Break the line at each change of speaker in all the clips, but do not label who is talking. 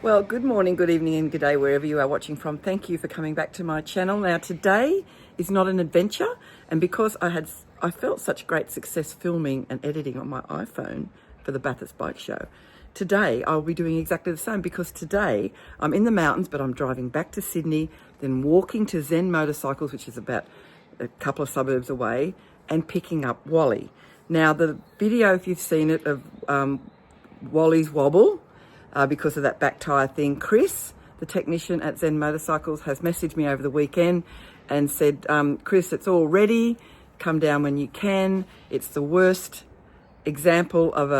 Well, good morning, good evening and good day wherever you are watching from. Thank you for coming back to my channel. Now today is not an adventure, and because I felt such great success filming and editing on my iPhone for the Bathurst Bike Show, today I'll be doing exactly the same, because today I'm in the mountains but I'm driving back to Sydney, then walking to Zen Motorcycles, which is about a couple of suburbs away, and picking up Wally. Now the video, if you've seen it, of Wally's wobble, because of that back tyre thing, Chris, the technician at Zen Motorcycles, has messaged me over the weekend and said, Chris, it's all ready, come down when you can. It's the worst example of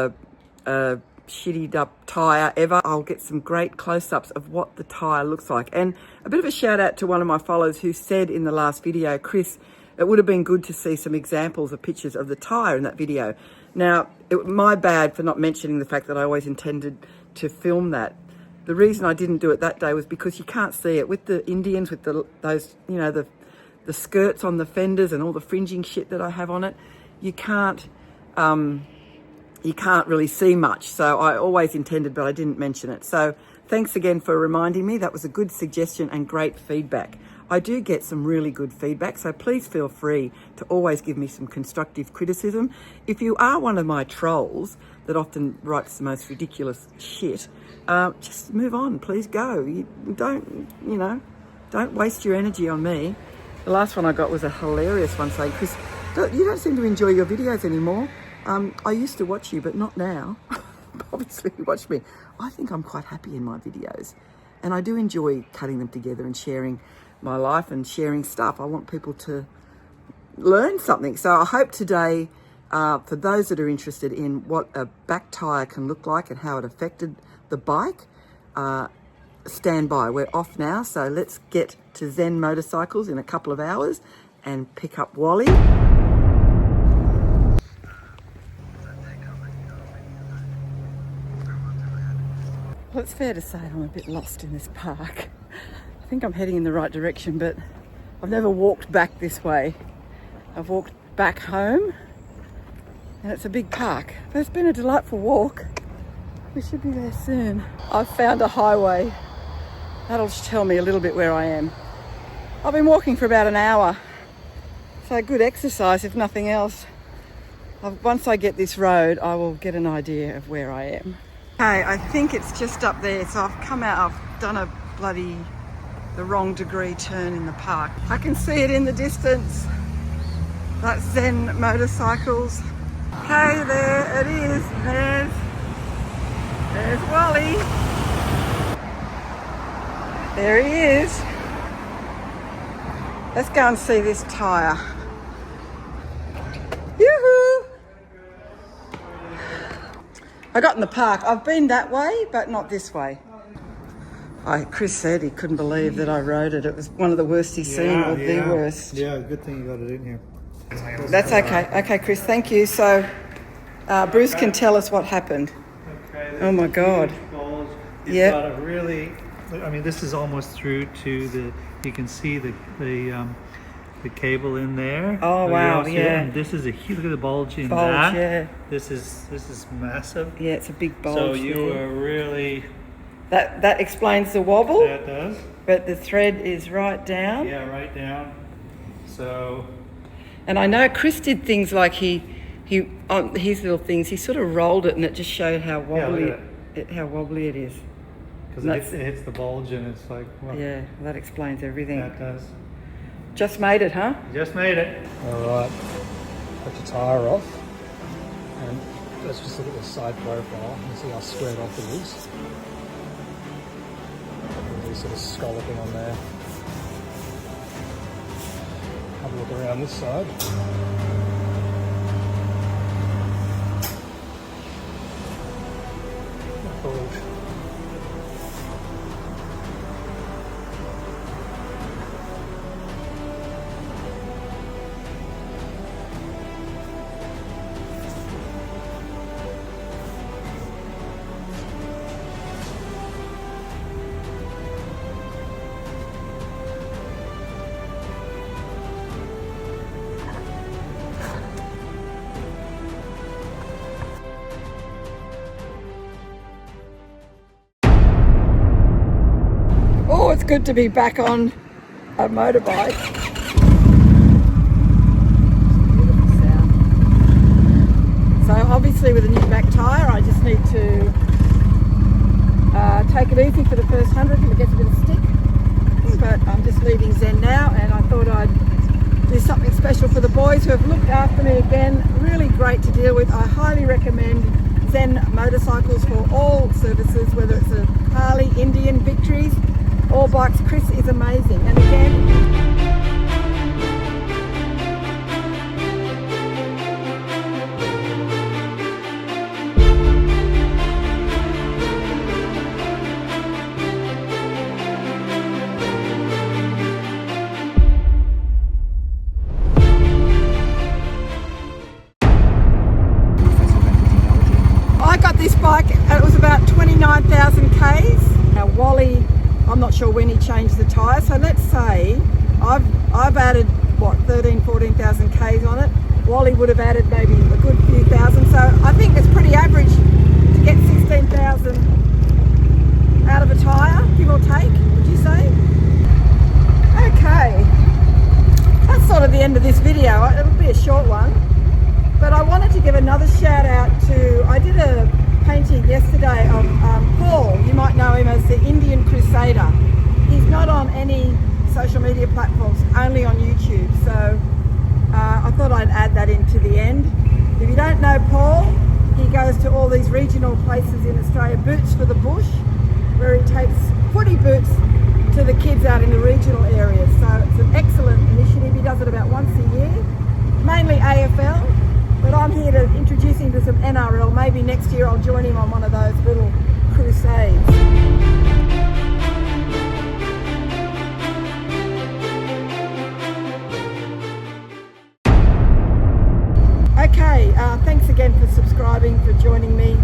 a shittied up tyre ever. I'll get some great close-ups of what the tyre looks like. And a bit of a shout out to one of my followers who said in the last video, Chris, it would have been good to see some examples of pictures of the tyre in that video. Now, my bad for not mentioning the fact that I always intended to film that. The reason I didn't do it that day was because you can't see it with the Indians, with those, you know, the skirts on the fenders and all the fringing shit that I have on it. You can't really see much. So I always intended, but I didn't mention it. So thanks again for reminding me. That was a good suggestion and great feedback. I do get some really good feedback, so please feel free to always give me some constructive criticism. If you are one of my trolls that often writes the most ridiculous shit, just move on, please go. Don't waste your energy on me. The last one I got was a hilarious one saying, Chris, you don't seem to enjoy your videos anymore. I used to watch you, but not now. Obviously you watch me. I think I'm quite happy in my videos, and I do enjoy cutting them together and sharing my life and sharing stuff. I want people to learn something. So I hope today, for those that are interested in what a back tyre can look like and how it affected the bike, stand by. We're off now, so let's get to Zen Motorcycles in a couple of hours and pick up Wally. Well, it's fair to say I'm a bit lost in this park. I think I'm heading in the right direction, but I've never walked back this way. I've walked back home, and it's a big park, but it's been a delightful walk. We should be there soon. I've found a highway. That'll tell me a little bit where I am. I've been walking for about an hour, so good exercise if nothing else. Once I get this road, I will get an idea of where I am. Okay, I think it's just up there, so I've come out, I've done the wrong degree turn in the park. I can see it in the distance. That's Zen Motorcycles. Okay, there it is. There's Wally. There he is. Let's go and see this tyre. Yoo-hoo! I got in the park. I've been that way, but not this way. Chris said he couldn't believe that I rode it. It was one of the worst he's seen, or the worst.
Yeah, good thing you got it in here.
That's okay. Okay, Chris, thank you. So Bruce can tell us what happened.
Okay,
oh my God.
Yeah. Got a really, I mean, this is almost through to you can see the cable in there.
Oh wow, yeah.
And this is a huge, look at the bulge in
that. Yeah.
This is massive.
Yeah, it's a big bulge.
So you were really...
That explains the wobble.
That does.
But the thread is right down.
Yeah, right down. So...
And I know Chris did things like he on his little things, he sort of rolled it and it just showed how wobbly it is.
Because it hits the bulge and it's like... Well,
yeah, that explains everything.
That does.
Just made it, huh?
Just made it. Alright, got the tyre off. And let's just look at the side profile and see how squared off it is. There's sort of scalloping on there. Have a look around this side. Bulge.
good to be back on a motorbike. Beautiful sound. So obviously with a new back tyre, I just need to take it easy for the first 100 till it gets a bit of stick. But I'm just leaving Zen now, and I thought I'd do something special for the boys who have looked after me again. Really great to deal with. I highly recommend Zen Motorcycles for all services, whether it's a Harley, Indian, Victories, all bikes. Chris is amazing. And again, this bike, it was about 29,000 Ks. Now Wally, I'm not sure when he changed the tyre, so let's say I've added what, 14,000 Ks on it. Wally would have added maybe a good few thousand, so I think it's pretty average to get 16,000 out of a tyre, give or take, would you say? Okay, that's sort of the end of this video. It'll be a short one, but I wanted to give another shout out to, I did a painting yesterday of Paul. You might know him as the Indian Crusader. He's not on any social media platforms, only on YouTube. So I thought I'd add that into the end. If you don't know Paul, he goes to all these regional places in Australia, Boots for the Bush, where he takes footy boots to the kids out in the regional areas. So it's an excellent initiative. He does it about once a year, mainly AFL. But I'm here to introduce him to some NRL. Maybe next year I'll join him on one of those little crusades. Okay, thanks again for subscribing, for joining me.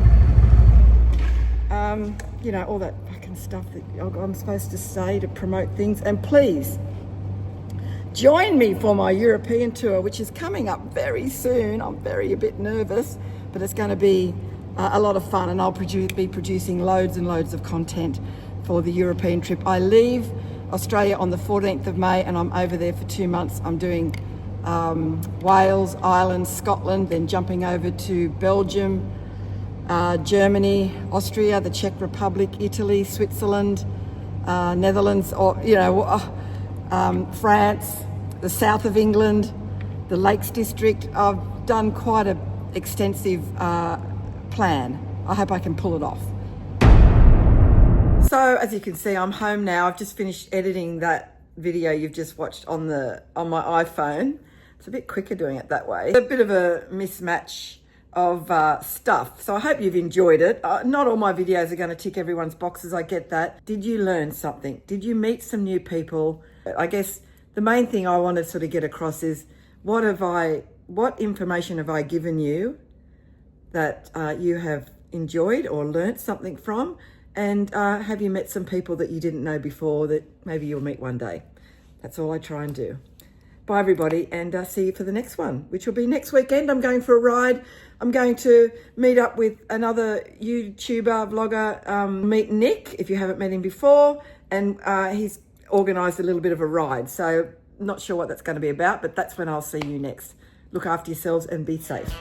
You know, all that fucking stuff that I'm supposed to say to promote things. And please, join me for my European tour, which is coming up very soon. I'm a bit nervous, but it's going to be a lot of fun, and I'll be producing loads and loads of content for the European trip. I leave Australia on the 14th of May, and I'm over there for 2 months. I'm doing Wales, Ireland, Scotland, then jumping over to Belgium, Germany, Austria, the Czech Republic, Italy, Switzerland, Netherlands, or France, the south of England, the Lakes District. I've done quite an extensive plan. I hope I can pull it off. So as you can see, I'm home now. I've just finished editing that video you've just watched on my iPhone. It's a bit quicker doing it that way. A bit of a mismatch of stuff. So I hope you've enjoyed it. Not all my videos are going to tick everyone's boxes. I get that. Did you learn something? Did you meet some new people? I guess the main thing I want to sort of get across is what information have I given you that you have enjoyed or learnt something from? And have you met some people that you didn't know before that maybe you'll meet one day? That's all I try and do. Bye everybody, and see you for the next one, which will be next weekend. I'm going for a ride. I'm going to meet up with another YouTuber, vlogger, meet Nick, if you haven't met him before, and he's organised a little bit of a ride. So not sure what that's going to be about, but that's when I'll see you next. Look after yourselves and be safe.